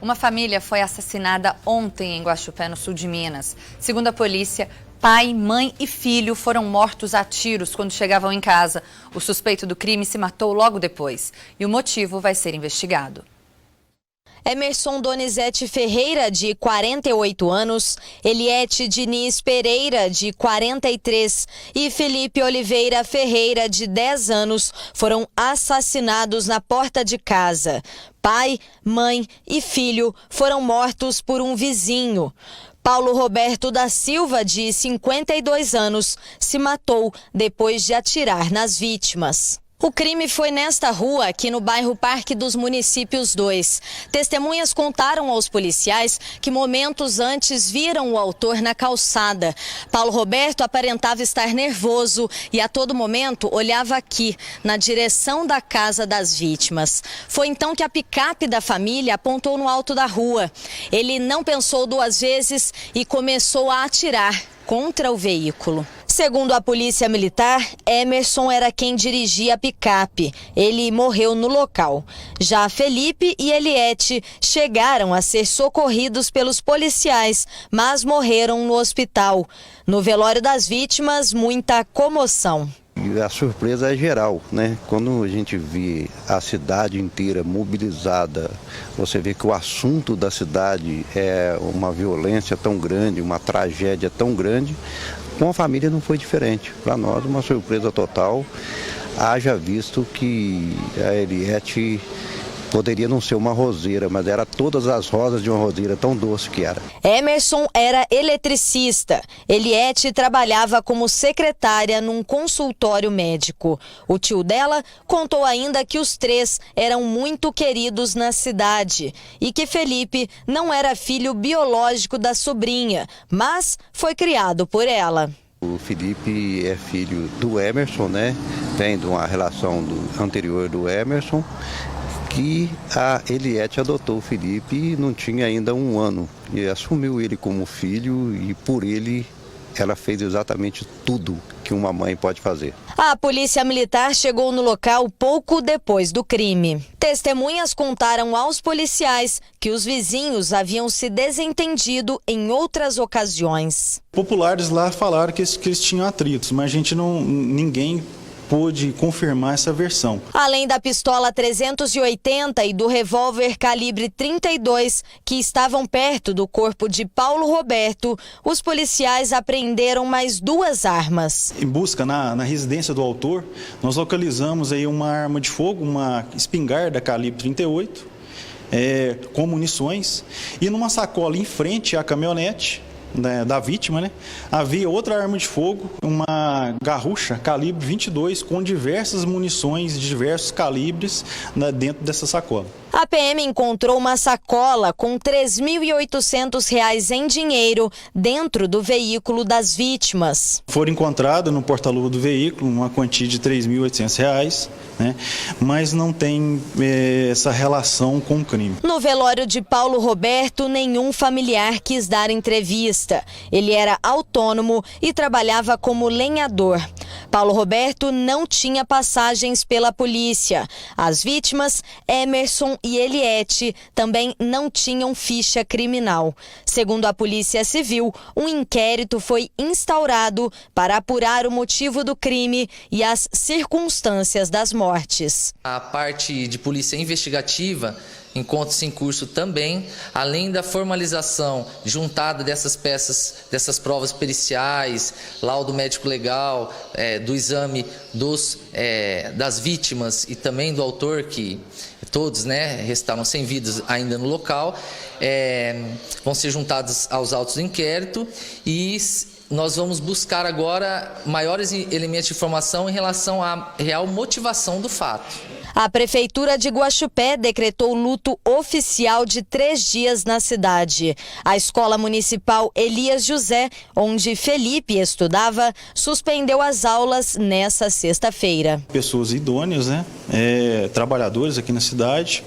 Uma família foi assassinada ontem em Guaxupé, no sul de Minas. Segundo a polícia, pai, mãe e filho foram mortos a tiros quando chegavam em casa. O suspeito do crime se matou logo depois e o motivo vai ser investigado. Emerson Donizete Ferreira, de 48 anos, Eliete Diniz Pereira, de 43 e Felipe Oliveira Ferreira, de 10 anos, foram assassinados na porta de casa. Pai, mãe e filho foram mortos por um vizinho. Paulo Roberto da Silva, de 52 anos, se matou depois de atirar nas vítimas. O crime foi nesta rua, aqui no bairro Parque dos Municípios 2. Testemunhas contaram aos policiais que momentos antes viram o autor na calçada. Paulo Roberto aparentava estar nervoso e a todo momento olhava aqui, na direção da casa das vítimas. Foi então que a picape da família apontou no alto da rua. Ele não pensou duas vezes e começou a atirar contra o veículo. Segundo a polícia militar, Emerson era quem dirigia a picape. Ele morreu no local. Já Felipe e Eliete chegaram a ser socorridos pelos policiais, mas morreram no hospital. No velório das vítimas, muita comoção. E a surpresa é geral, né? Quando a gente vê a cidade inteira mobilizada, você vê que o assunto da cidade é uma violência tão grande, uma tragédia tão grande. Com a família não foi diferente. Para nós, uma surpresa total. Haja visto que a Eliete poderia não ser uma roseira, mas era todas as rosas de uma roseira, tão doce que era. Emerson era eletricista. Eliete trabalhava como secretária num consultório médico. O tio dela contou ainda que os três eram muito queridos na cidade e que Felipe não era filho biológico da sobrinha, mas foi criado por ela. O Felipe é filho do Emerson, né? Vem de uma relação anterior do Emerson, que a Eliete adotou o Felipe e não tinha ainda um ano. E assumiu ele como filho e por ele ela fez exatamente tudo que uma mãe pode fazer. A polícia militar chegou no local pouco depois do crime. Testemunhas contaram aos policiais que os vizinhos haviam se desentendido em outras ocasiões. Populares lá falaram que eles tinham atritos, mas ninguém pôde confirmar essa versão. Além da pistola 380 e do revólver calibre 32 que estavam perto do corpo de Paulo Roberto, os policiais apreenderam mais duas armas. Em busca na residência do autor, nós localizamos aí uma arma de fogo, uma espingarda calibre 38, com munições, e numa sacola em frente à caminhonete da vítima, né, havia outra arma de fogo, uma garrucha calibre 22 com diversas munições de diversos calibres dentro dessa sacola. A PM encontrou uma sacola com R$ 3.800 em dinheiro dentro do veículo das vítimas. Foram encontradas no porta-luva do veículo uma quantia de R$ 3.800, né, mas não tem essa relação com o crime. No velório de Paulo Roberto, nenhum familiar quis dar entrevista. Ele era autônomo e trabalhava como lenhador. Paulo Roberto não tinha passagens pela polícia. As vítimas, Emerson e Eliete, também não tinham ficha criminal. Segundo a Polícia Civil, um inquérito foi instaurado para apurar o motivo do crime e as circunstâncias das mortes. A parte de polícia investigativa encontra-se em curso também, além da formalização juntada dessas peças, dessas provas periciais, laudo médico legal, do exame das vítimas e também do autor, que todos, né, restaram sem vidas ainda no local, vão ser juntados aos autos do inquérito e nós vamos buscar agora maiores elementos de informação em relação à real motivação do fato. A Prefeitura de Guaxupé decretou luto oficial de 3 dias na cidade. A Escola Municipal Elias José, onde Felipe estudava, suspendeu as aulas nessa sexta-feira. Pessoas idôneas, né? Trabalhadores aqui na cidade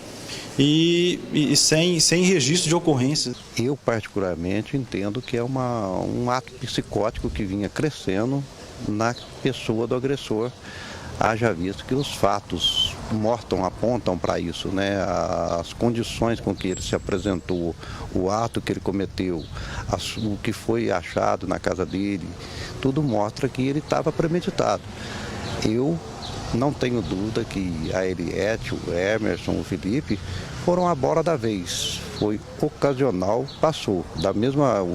e sem registro de ocorrência. Eu, particularmente, entendo que é um ato psicótico que vinha crescendo na pessoa do agressor. Haja visto que os fatos apontam para isso, né? As condições com que ele se apresentou, o ato que ele cometeu, o que foi achado na casa dele, tudo mostra que ele estava premeditado. Eu não tenho dúvida que a Eliette, o Emerson, o Felipe foram a bola da vez. Foi ocasional, passou.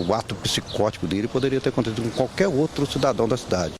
O ato psicótico dele poderia ter acontecido com qualquer outro cidadão da cidade.